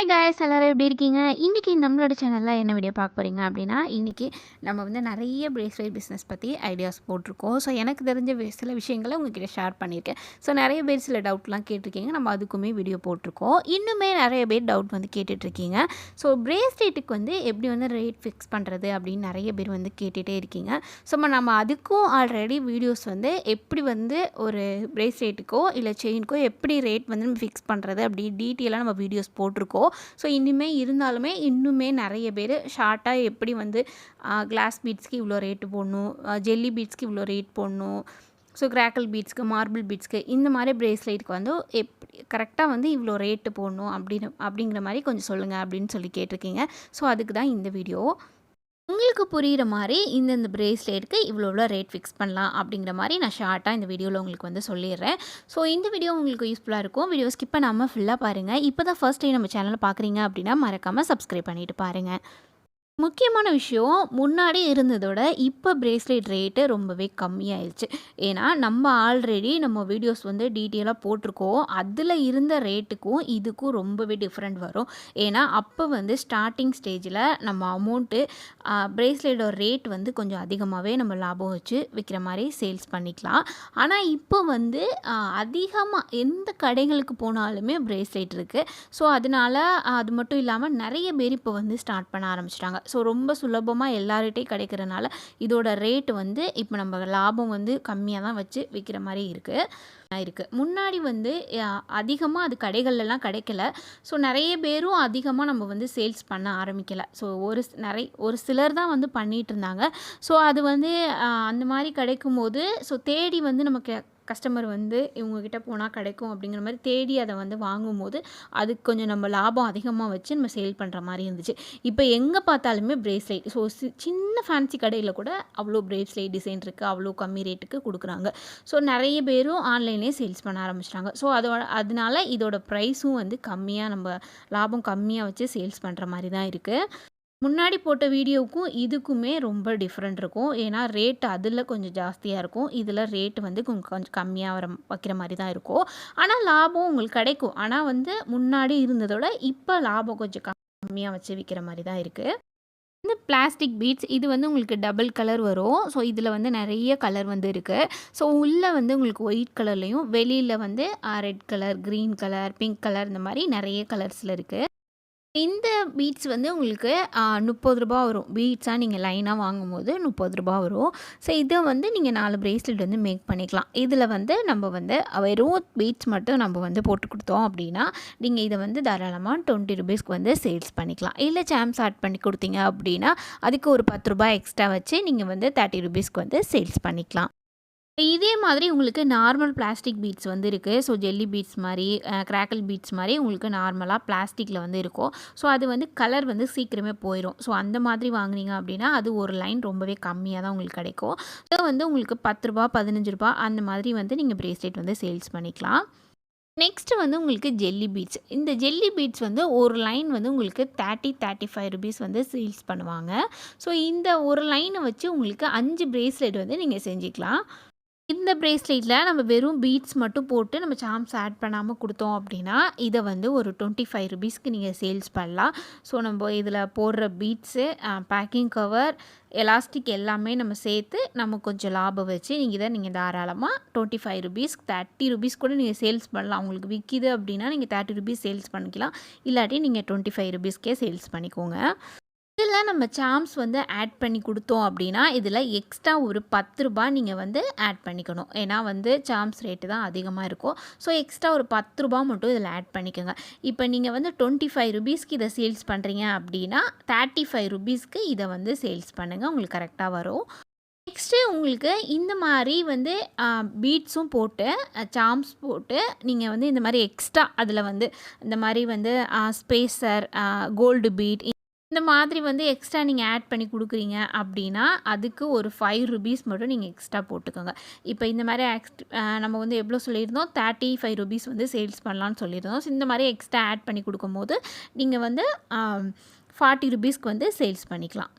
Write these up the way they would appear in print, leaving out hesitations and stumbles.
Hi guys எல்லாரும் எப்படி இருக்கீங்க? இன்றைக்கி நம்மளோட சேனலில் என்ன வீடியோ பார்க்க போகிறீங்க அப்படின்னா, இன்றைக்கி நம்ம வந்து நிறைய பிரேஸ்லெட் பிஸ்னஸ் பற்றி ஐடியாஸ் போட்டிருக்கோம். ஸோ எனக்கு தெரிஞ்ச சில விஷயங்களை உங்ககிட்ட ஷேர் பண்ணியிருக்கேன். ஸோ நிறைய பேர் சில டவுட்லாம் கேட்டிருக்கீங்க. நம்ம அதுக்குமே வீடியோ போட்டிருக்கோம். இன்னுமே நிறைய பேர் டவுட் வந்து கேட்டுட்ருக்கீங்க. ஸோ பிரேஸ்லெட்டுக்கு வந்து எப்படி வந்து ரேட் ஃபிக்ஸ் பண்ணுறது அப்படின்னு நிறைய பேர் வந்து கேட்டுகிட்டே இருக்கீங்க. ஸோ நம்ம அதுக்கும் ஆல்ரெடி வீடியோஸ் வந்து எப்படி வந்து ஒரு பிரேஸ்லெட்டுக்கோ இல்லை செயினுக்கோ எப்படி ரேட் வந்து நம்ம ஃபிக்ஸ் பண்ணுறது அப்படி டீட்டெயிலாக நம்ம வீடியோஸ் போட்டிருக்கோம். ஸோ இனிமேல் இருந்தாலுமே இன்னுமே நிறைய பேர் ஷார்ட்டாக எப்படி வந்து கிளாஸ் பீட்ஸ்க்கு இவ்வளோ ரேட்டு போடணும், ஜெல்லி பீட்ஸ்க்கு இவ்வளோ ரேட் போடணும், ஸோ கிராக்கல் பீட்ஸ்க்கு, மார்பிள் பீட்ஸ்க்கு இந்த மாதிரி பிரேஸ்லெட்டுக்கு வந்து எப்படி கரெக்டாக வந்து இவ்வளோ ரேட்டு போடணும் அப்படிங்கிற மாதிரி கொஞ்சம் சொல்லுங்கள் அப்படின்னு சொல்லி கேட்டிருக்கீங்க. ஸோ அதுக்கு தான் இந்த வீடியோ. உங்களுக்கு புரிகிற மாதிரி இந்த பிரேஸ்லெட்டுக்கு இவ்வளோ ரேட் ஃபிக்ஸ் பண்ணலாம் அப்படிங்கிற மாதிரி நான் ஷார்ட்டாக இந்த வீடியோவில் உங்களுக்கு வந்து சொல்லிடுறேன். ஸோ இந்த வீடியோ உங்களுக்கு யூஸ்ஃபுல்லாக இருக்கும். வீடியோ ஸ்கிப் பண்ணாமல் ஃபுல்லாக பாருங்கள். இப்போ தான் ஃபர்ஸ்ட் டைம் நம்ம சேனலை பார்க்குறீங்க அப்படின்னா மறக்காமல் சப்ஸ்கிரைப் பண்ணிவிட்டு பாருங்கள். முக்கியமான விஷயம், முன்னாடி இருந்ததோட இப்போ பிரேஸ்லெட் ரேட்டு ரொம்பவே கம்மியாயிடுச்சு. ஏன்னா நம்ம ஆல்ரெடி நம்ம வீடியோஸ் வந்து டீட்டெயிலாக போட்டிருக்கோம். அதில் இருந்த ரேட்டுக்கும் இதுக்கும் ரொம்பவே டிஃப்ரெண்ட் வரும். ஏன்னா அப்போ வந்து ஸ்டார்டிங் ஸ்டேஜில் நம்ம அமௌண்ட்டு பிரேஸ்லெட்டோட ரேட் வந்து கொஞ்சம் அதிகமாகவே நம்ம லாபம் வச்சு விற்கிற மாதிரி சேல்ஸ் பண்ணிக்கலாம். ஆனால் இப்போ வந்து அதிகமாக எந்த கடைகளுக்கு போனாலுமே பிரேஸ்லெட் இருக்குது. ஸோ அதனால் அது மட்டும் இல்லாமல் நிறைய பேர் இப்போ வந்து ஸ்டார்ட் பண்ண ஆரம்பிச்சிட்டாங்க. ஸோ ரொம்ப சுலபமாக எல்லார்கிட்டையும் கிடைக்கிறனால இதோட ரேட்டு வந்து இப்போ நம்ம லாபம் வந்து கம்மியாக தான் வச்சு விற்கிற மாதிரி இருக்குது. முன்னாடி வந்து அதிகமாக அது கடைகள்லாம் கிடைக்கல. ஸோ நிறைய பேரும் அதிகமாக நம்ம வந்து சேல்ஸ் பண்ண ஆரம்பிக்கலை. ஸோ ஒரு சிலர் தான் வந்து பண்ணிகிட்டு இருந்தாங்க. ஸோ அது வந்து அந்த மாதிரி கிடைக்கும்போது ஸோ தேடி வந்து நமக்கு கஸ்டமர் வந்து இவங்ககிட்ட போனால் கிடைக்கும் அப்படிங்கிற மாதிரி தேடி அதை வந்து வாங்கும்போது அதுக்கு கொஞ்சம் நம்ம லாபம் அதிகமாக வச்சு நம்ம சேல் பண்ணுற மாதிரி இருந்துச்சு. இப்போ எங்கே பார்த்தாலுமே பிரேஸ்லெட். ஸோ சின்ன ஃபேன்சி கடையில் கூட அவ்வளோ பிரேஸ்லெட் டிசைன் இருக்குது, அவ்வளோ கம்மி ரேட்டுக்கு கொடுக்குறாங்க. ஸோ நிறைய பேரும் ஆன்லைன்லேயே சேல்ஸ் பண்ண ஆரம்பிச்சிட்டாங்க. ஸோ அதனால இதோட ப்ரைஸும் வந்து கம்மியாக நம்ம லாபம் கம்மியாக வச்சு சேல்ஸ் பண்ணுற மாதிரி தான் இருக்குது. முன்னாடி போட்ட வீடியோவுக்கும் இதுக்குமே ரொம்ப டிஃப்ரெண்ட் இருக்கும். ஏன்னா ரேட் அதில் கொஞ்சம் ஜாஸ்தியாக இருக்கும். இதில் ரேட்டு வந்து கொஞ்சம் கம்மியாக வைக்கிற மாதிரி தான் இருக்கும். ஆனால் லாபம் உங்களுக்கு கிடைக்கும். ஆனால் வந்து முன்னாடி இருந்ததோட இப்போ லாபம் கொஞ்சம் கம்மியாக வச்சு விற்கிற மாதிரி தான் இருக்குது. இந்த பிளாஸ்டிக் பீட்ஸ் இது வந்து உங்களுக்கு டபுள் கலர் வரும். ஸோ இதில் வந்து நிறைய கலர் வந்து இருக்குது. ஸோ உள்ளே வந்து உங்களுக்கு ஒயிட் கலர்லேயும் வெளியில் வந்து red colour, green colour, pink colour இந்த மாதிரி நிறைய கலர்ஸில் இருக்குது. இந்த பீட்ஸ் வந்து உங்களுக்கு ₹30 வரும். பீட்ஸாக நீங்கள் லைனாக வாங்கும்போது ₹30 வரும். ஸோ இதை வந்து நீங்கள் 4 பிரேஸ்லெட் வந்து மேக் பண்ணிக்கலாம். இதில் வந்து நம்ம வந்து வெறும் பீட்ஸ் மட்டும் நம்ம வந்து போட்டு கொடுத்தோம் அப்படின்னா நீங்கள் இதை வந்து தாராளமாக ₹20 வந்து சேல்ஸ் பண்ணிக்கலாம். இல்லை சாம்ஸ் ஆட் பண்ணி கொடுத்தீங்க அப்படின்னா அதுக்கு ஒரு ₹10 எக்ஸ்ட்ரா வச்சு நீங்கள் வந்து ₹30 வந்து சேல்ஸ் பண்ணிக்கலாம். இதே மாதிரி உங்களுக்கு நார்மல் பிளாஸ்டிக் பீட்ஸ் வந்து இருக்குது. ஸோ ஜெல்லி பீட்ஸ் மாதிரி, கிராக்கல் பீட்ஸ் மாதிரி உங்களுக்கு நார்மலாக பிளாஸ்டிக்கில் வந்து இருக்கும். ஸோ அது வந்து கலர் வந்து சீக்கிரமே போயிடும். ஸோ அந்த மாதிரி வாங்குனீங்க அப்படின்னா அது ஒரு லைன் ரொம்பவே கம்மியாக தான் உங்களுக்கு கிடைக்கும். ஸோ வந்து உங்களுக்கு ₹10, ₹15 அந்த மாதிரி வந்து நீங்கள் பிரேஸ்லெட் வந்து சேல்ஸ் பண்ணிக்கலாம். நெக்ஸ்ட்டு வந்து உங்களுக்கு ஜெல்லி பீட்ஸ். இந்த ஜெல்லி பீட்ஸ் வந்து ஒரு லைன் வந்து உங்களுக்கு ₹35 வந்து சேல்ஸ் பண்ணுவாங்க. ஸோ இந்த ஒரு லைனை வச்சு உங்களுக்கு 5 பிரேஸ்லெட் வந்து நீங்கள் செஞ்சுக்கலாம். இந்த பிரேஸ்லெட்டில் நம்ம வெறும் பீட்ஸ் மட்டும் போட்டு நம்ம சாம்ஸ் ஆட் பண்ணாமல் கொடுத்தோம் அப்படின்னா இதை வந்து ஒரு ₹25 நீங்கள் சேல்ஸ் பண்ணலாம். ஸோ நம்ம இதில் போடுற பீட்ஸு, பேக்கிங் கவர், எலாஸ்டிக் எல்லாமே நம்ம சேர்த்து நம்ம கொஞ்சம் லாபம் வச்சு நீங்கள் தாராளமாக ₹25, ₹30 கூட நீங்கள் சேல்ஸ் பண்ணலாம். உங்களுக்கு விற்கிது அப்படின்னா நீங்கள் ₹30 சேல்ஸ் பண்ணிக்கலாம். இல்லாட்டி நீங்கள் ₹25 சேல்ஸ் பண்ணிக்கோங்க. இதில் நம்ம சாம்ஸ் வந்து ஆட் பண்ணி கொடுத்தோம் அப்படின்னா இதில் எக்ஸ்ட்ரா ஒரு ₹10 நீங்கள் வந்து ஆட் பண்ணிக்கணும். ஏன்னா வந்து சாம்ஸ் ரேட்டு தான் அதிகமாக இருக்கும். ஸோ எக்ஸ்ட்ரா ஒரு ₹10 மட்டும் இதில் ஆட் பண்ணிக்கோங்க. இப்போ நீங்கள் வந்து ₹25 இதை சேல்ஸ் பண்ணுறீங்க அப்படின்னா ₹35 இதை வந்து சேல்ஸ் பண்ணுங்கள். உங்களுக்கு கரெக்டாக வரும். நெக்ஸ்ட்டு உங்களுக்கு இந்த மாதிரி வந்து பீட்ஸும் போட்டு சாம்ஸ் போட்டு நீங்கள் வந்து இந்த மாதிரி எக்ஸ்ட்ரா அதில் வந்து இந்த மாதிரி வந்து ஸ்பேசர், கோல்டு பீட் இந்த மாதிரி வந்து எக்ஸ்ட்ரா நீங்கள் ஆட் பண்ணி கொடுக்குறீங்க அப்படின்னா அதுக்கு ஒரு ₹5 மட்டும் நீங்கள் எக்ஸ்ட்ரா போட்டுக்கோங்க. இப்போ இந்த மாதிரி நம்ம வந்து எவ்வளோ சொல்லியிருந்தோம், ₹35 வந்து சேல்ஸ் பண்ணலான்னு சொல்லியிருந்தோம். ஸோ இந்த மாதிரி எக்ஸ்ட்ரா ஆட் பண்ணி கொடுக்கும்போது நீங்கள் வந்து ₹40 வந்து சேல்ஸ் பண்ணிக்கலாம்.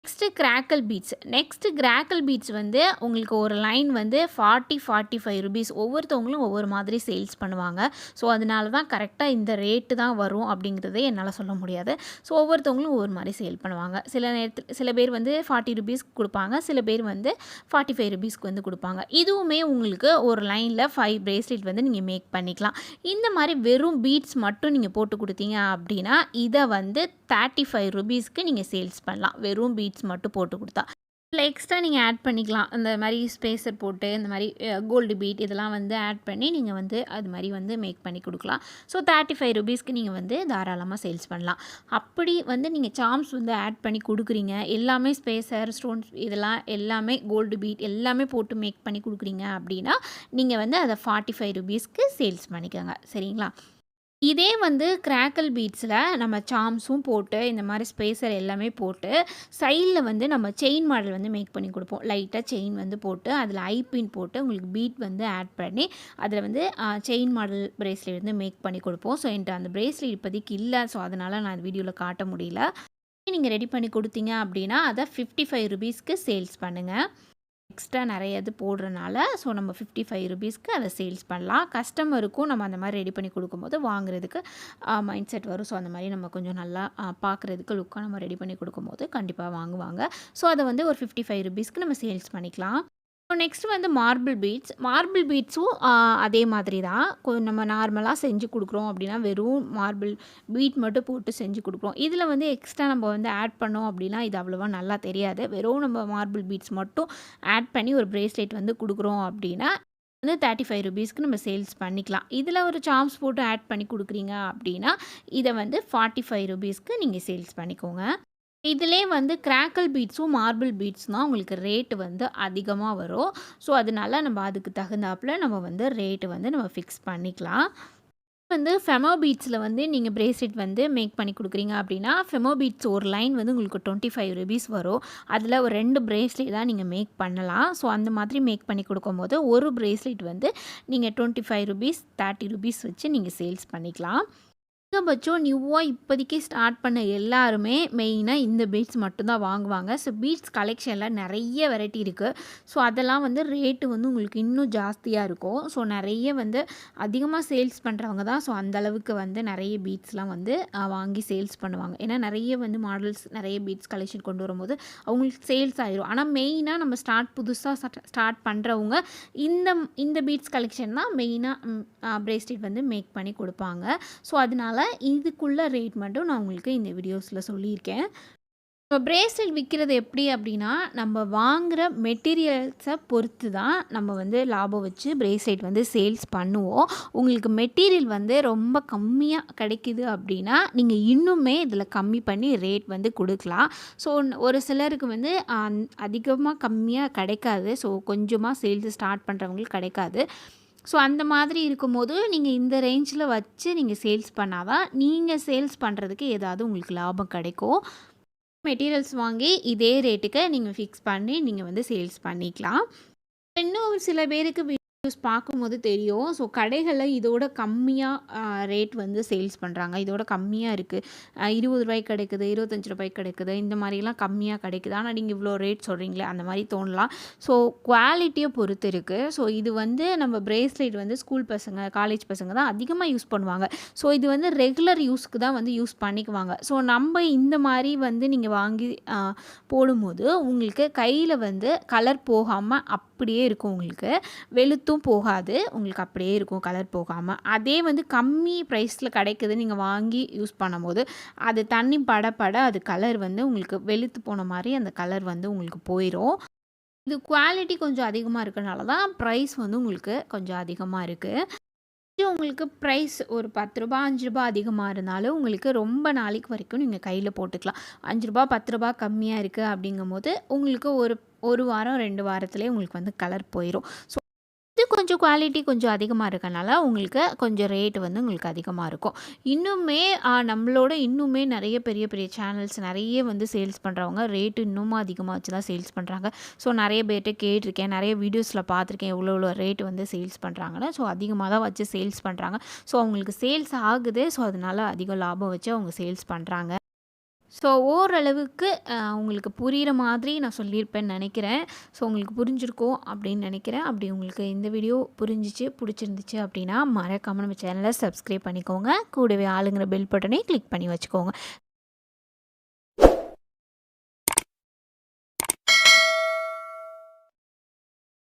நெக்ஸ்ட்டு கிராக்கிள் பீட்ஸ் வந்து உங்களுக்கு ஒரு லைன் வந்து 45 ரூபீஸ். ஒவ்வொருத்தவங்களும் ஒவ்வொரு மாதிரி சேல்ஸ் பண்ணுவாங்க. ஸோ அதனால தான் கரெக்டாக இந்த ரேட்டு தான் வரும் அப்படிங்கிறதே என்னால் சொல்ல முடியாது. ஸோ ஒவ்வொருத்தவங்களும் ஒவ்வொரு மாதிரி சேல் பண்ணுவாங்க. சில பேர் வந்து 40 ரூபீஸ்க்கு கொடுப்பாங்க, சில பேர் வந்து 45 ரூபீஸ்க்கு வந்து கொடுப்பாங்க. இதுவுமே உங்களுக்கு ஒரு லைனில் 5 பிரேஸ்லெட் வந்து நீங்கள் மேக் பண்ணிக்கலாம். இந்த மாதிரி வெறும் பீட்ஸ் மட்டும் நீங்கள் போட்டு கொடுத்தீங்க அப்படின்னா இதை வந்து 35 ரூபீஸ்க்கு நீங்கள் சேல்ஸ் பண்ணலாம். வெறும் பீட்ஸ் மட்டும் போட்டு கொடுத்தா. இல்லை எக்ஸ்ட்ரா நீங்கள் ஆட் பண்ணிக்கலாம். இந்த மாதிரி ஸ்பேஸர் போட்டு இந்த மாதிரி கோல்டு பீட் இதெல்லாம் வந்து ஆட் பண்ணி நீங்கள் வந்து அது மாதிரி வந்து மேக் பண்ணி கொடுக்கலாம். ஸோ 35 ரூபீஸ்க்கு நீங்கள் வந்து தாராளமாக சேல்ஸ் பண்ணலாம். அப்படி வந்து நீங்கள் சார்ம்ஸ் வந்து ஆட் பண்ணி கொடுக்குறீங்க, எல்லாமே ஸ்பேஸர் ஸ்டோன்ஸ் இதெல்லாம் எல்லாமே கோல்டு பீட் எல்லாமே போட்டு மேக் பண்ணி கொடுக்குறீங்க அப்படின்னா நீங்கள் வந்து அதை 45 ரூபீஸ்க்கு சேல்ஸ் பண்ணிக்கோங்க. சரிங்களா? இதே வந்து கிராக்கிள் பீட்ஸில் நம்ம சார்ம்ஸும் போட்டு இந்த மாதிரி ஸ்பேஸர் எல்லாமே போட்டு சைடில் வந்து நம்ம செயின் மாடல் வந்து மேக் பண்ணி கொடுப்போம். லைட்டாக செயின் வந்து போட்டு அதில் ஐபின் போட்டு உங்களுக்கு பீட் வந்து ஆட் பண்ணி அதில் வந்து செயின் மாடல் பிரேஸ்லெட் வந்து மேக் பண்ணி கொடுப்போம். ஸோ என்கிட்ட அந்த பிரேஸ்லெட் இப்போதைக்கு இல்லை. ஸோ அதனால் நான் அந்த வீடியோவில் காட்ட முடியல. நீங்கள் ரெடி பண்ணி கொடுத்தீங்க அப்படின்னா அதை 55 ரூபீஸ்க்கு சேல்ஸ் பண்ணுங்கள். எக்ஸ்ட்ரா நிறைய இது போடுறனால ஸோ நம்ம 55 ரூபீஸ்க்கு அதை சேல்ஸ் பண்ணலாம். கஸ்டமருக்கும் நம்ம அந்த மாதிரி ரெடி பண்ணி கொடுக்கும்போது வாங்குறதுக்கு மைண்ட் செட் வரும். ஸோ அந்த மாதிரி நம்ம கொஞ்சம் நல்லா பார்க்குறதுக்கு லுக்காக நம்ம ரெடி பண்ணி கொடுக்கும்போது கண்டிப்பாக வாங்குவாங்க. ஸோ அதை வந்து ஒரு 55 ரூபீஸ்க்கு நம்ம சேல்ஸ் பண்ணிக்கலாம். நெக்ஸ்ட் வந்து மார்பிள் பீட்ஸும் அதே மாதிரி தான். நம்ம நார்மலாக செஞ்சு கொடுக்குறோம் அப்படின்னா வெறும் மார்பிள் பீட் மட்டும் போட்டு செஞ்சு கொடுக்குறோம். இதில் வந்து எக்ஸ்ட்ரா நம்ம வந்து ஆட் பண்ணோம் அப்படின்னா இது அவ்வளோவா நல்லா தெரியாது. வெறும் நம்ம மார்பிள் பீட்ஸ் மட்டும் ஆட் பண்ணி ஒரு பிரேஸ்லெட் வந்து கொடுக்குறோம் அப்படின்னா வந்து 35 ரூபீஸ்க்கு நம்ம சேல்ஸ் பண்ணிக்கலாம். இதில் ஒரு சார்ம்ஸ் போட்டு ஆட் பண்ணி கொடுக்குறீங்க அப்படின்னா இதை வந்து 45 ரூபீஸ்க்கு நீங்கள் சேல்ஸ் பண்ணிக்கோங்க. இதிலே வந்து கிராக்கிள் பீட்ஸும் மார்பிள் பீட்ஸ் தான் உங்களுக்கு ரேட்டு வந்து அதிகமாக வரும். ஸோ அதனால நம்ம அதுக்கு தகுந்தாப்பில் நம்ம வந்து ரேட்டு வந்து நம்ம ஃபிக்ஸ் பண்ணிக்கலாம். வந்து ஃபெமோ பீட்ஸில் வந்து நீங்கள் பிரேஸ்லெட் வந்து மேக் பண்ணி கொடுக்குறீங்க அப்படின்னா ஃபெமோ பீட்ஸ் ஒரு லைன் வந்து உங்களுக்கு 25 ரூபீஸ் வரும். அதில் ஒரு 2 பிரேஸ்லெட் தான் நீங்கள் மேக் பண்ணலாம். ஸோ அந்த மாதிரி மேக் பண்ணி கொடுக்கும்போது ஒரு பிரேஸ்லெட் வந்து நீங்கள் 25 ரூபீஸ் 30 ரூபீஸ் வச்சு நீங்கள் சேல்ஸ் பண்ணிக்கலாம். அதிகபட்சம் நியூவாக இப்போதைக்கு ஸ்டார்ட் பண்ண எல்லாருமே மெயினாக இந்த பீட்ஸ் மட்டும்தான் வாங்குவாங்க. ஸோ பீட்ஸ் கலெக்ஷனில் நிறைய வெரைட்டி இருக்குது. ஸோ அதெல்லாம் வந்து ரேட்டு வந்து உங்களுக்கு இன்னும் ஜாஸ்தியாக இருக்கும். ஸோ நிறைய வந்து அதிகமாக சேல்ஸ் பண்ணுறவங்க தான் ஸோ அந்தளவுக்கு வந்து நிறைய பீட்ஸ்லாம் வந்து வாங்கி சேல்ஸ் பண்ணுவாங்க. ஏன்னா நிறைய வந்து மாடல்ஸ் நிறைய பீட்ஸ் கலெக்ஷன் கொண்டு வரும்போது அவங்களுக்கு சேல்ஸ் ஆயிரும். ஆனால் மெயினாக நம்ம புதுசாக ஸ்டார்ட் பண்ணுறவங்க இந்த பீட்ஸ் கலெக்ஷன் தான் மெயினாக பிரேஸ்லெட் வந்து மேக் பண்ணி கொடுப்பாங்க. ஸோ அதனால இதுக்குள்ள ரேட் மட்டும் நான் உங்களுக்கு இந்த வீடியோஸில் சொல்லியிருக்கேன். இப்போ பிரேஸ்லெட் விற்கிறது எப்படி அப்படின்னா நம்ம வாங்குகிற மெட்டீரியல்ஸை பொறுத்து தான் நம்ம வந்து லாபம் வச்சு பிரேஸ்லெட் வந்து சேல்ஸ் பண்ணுவோம். உங்களுக்கு மெட்டீரியல் வந்து ரொம்ப கம்மியாக கிடைக்குது அப்படின்னா நீங்கள் இன்னுமே இதில் கம்மி பண்ணி ரேட் வந்து கொடுக்கலாம். ஸோ ஒரு சிலருக்கு வந்து அதிகமாக கம்மியாக கிடைக்காது. ஸோ கொஞ்சமாக சேல்ஸ் ஸ்டார்ட் பண்ணுறவங்களுக்கு கிடைக்காது. ஸோ அந்த மாதிரி இருக்கும்போது நீங்கள் இந்த ரேஞ்சில் வச்சு நீங்கள் சேல்ஸ் பண்ணால் தான் நீங்கள் சேல்ஸ் பண்ணுறதுக்கு ஏதாவது உங்களுக்கு லாபம் கிடைக்கும். மெட்டீரியல்ஸ் வாங்கி இதே ரேட்டுக்கு நீங்கள் ஃபிக்ஸ் பண்ணி நீங்கள் வந்து சேல்ஸ் பண்ணிக்கலாம். இன்னும் சில பேருக்கு வீடியோஸ் பார்க்கும்போது தெரியும். ஸோ கடைகளில் இதோட கம்மியாக ரேட் வந்து சேல்ஸ் பண்ணுறாங்க. இதோட கம்மியாக இருக்குது, 20 ரூபாய்க்கு கிடைக்குது, 25 ரூபாய்க்கு கிடைக்குது, இந்த மாதிரிலாம் கம்மியாக கிடைக்குது. ஆனால் நீங்கள் இவ்வளோ ரேட் சொல்கிறீங்களே அந்த மாதிரி தோணலாம். ஸோ குவாலிட்டியை பொறுத்து இருக்குது. ஸோ இது வந்து நம்ம பிரேஸ்லெட் வந்து ஸ்கூல் பசங்க காலேஜ் பசங்க தான் அதிகமாக யூஸ் பண்ணுவாங்க. ஸோ இது வந்து ரெகுலர் யூஸ்க்கு தான் வந்து யூஸ் பண்ணிக்குவாங்க. ஸோ நம்ம இந்த மாதிரி வந்து நீங்கள் வாங்கி போடும்போது உங்களுக்கு கையில் வந்து கலர் போகாமல் அப்படியே இருக்கும். உங்களுக்கு வெளுத்தும் போகாது, உங்களுக்கு அப்படியே இருக்கும் கலர் போகாமல். அதே வந்து கம்மி ப்ரைஸில் கிடைக்குது நீங்கள் வாங்கி யூஸ் பண்ணும்போது அது தண்ணி பட அது கலர் வந்து உங்களுக்கு வெளுத்து போன மாதிரி அந்த கலர் வந்து உங்களுக்கு போயிடும். இது குவாலிட்டி கொஞ்சம் அதிகமாக இருக்கிறனால தான் ப்ரைஸ் வந்து உங்களுக்கு கொஞ்சம் அதிகமாக இருக்குது. உங்களுக்கு ப்ரைஸ் ஒரு 10 ரூபா 5 ரூபா அதிகமாக இருந்தாலும் உங்களுக்கு ரொம்ப நாளைக்கு வரைக்கும் நீங்கள் கையில் போட்டுக்கலாம். 5 ரூபா 10 ரூபா கம்மியாக இருக்குது அப்படிங்கும்போது உங்களுக்கு ஒரு வாரம் 2 வாரத்துலேயே உங்களுக்கு வந்து கலர் போயிடும். ஸோ இது கொஞ்சம் குவாலிட்டி கொஞ்சம் அதிகமாக இருக்கனால உங்களுக்கு கொஞ்சம் ரேட் வந்து உங்களுக்கு அதிகமாக இருக்கும். இன்னுமே நம்மளோட இன்னுமே நிறைய பெரிய பெரிய சேனல்ஸ் நிறைய வந்து சேல்ஸ் பண்ணுறவங்க ரேட்டு இன்னும் அதிகமாக வச்சு தான் சேல்ஸ் பண்ணுறாங்க. ஸோ நிறைய பேர்கிட்ட கேட்டிருக்கேன், நிறைய வீடியோஸில் பார்த்துருக்கேன் எவ்வளோ ரேட்டு வந்து சேல்ஸ் பண்ணுறாங்கன்னு. ஸோ அதிகமாக தான் வச்சு சேல்ஸ் பண்ணுறாங்க. ஸோ அவங்களுக்கு சேல்ஸ் ஆகுது. ஸோ அதனால் அதிக லாபம் வச்சு அவங்க சேல்ஸ் பண்ணுறாங்க. ஸோ ஓரளவுக்கு உங்களுக்கு புரியிற மாதிரி நான் சொல்லியிருப்பேன்னு நினைக்கிறேன். ஸோ உங்களுக்கு புரிஞ்சிருக்கும் அப்படின்னு நினைக்கிறேன். அப்படி உங்களுக்கு இந்த வீடியோ புரிஞ்சிச்சு, பிடிச்சிருந்துச்சு அப்படின்னா மறக்காம நம்ம சேனலை சப்ஸ்கிரைப் பண்ணிக்கோங்க. கூடவே ஆளுங்கிற பெல் பட்டனையும் கிளிக் பண்ணி வச்சுக்கோங்க.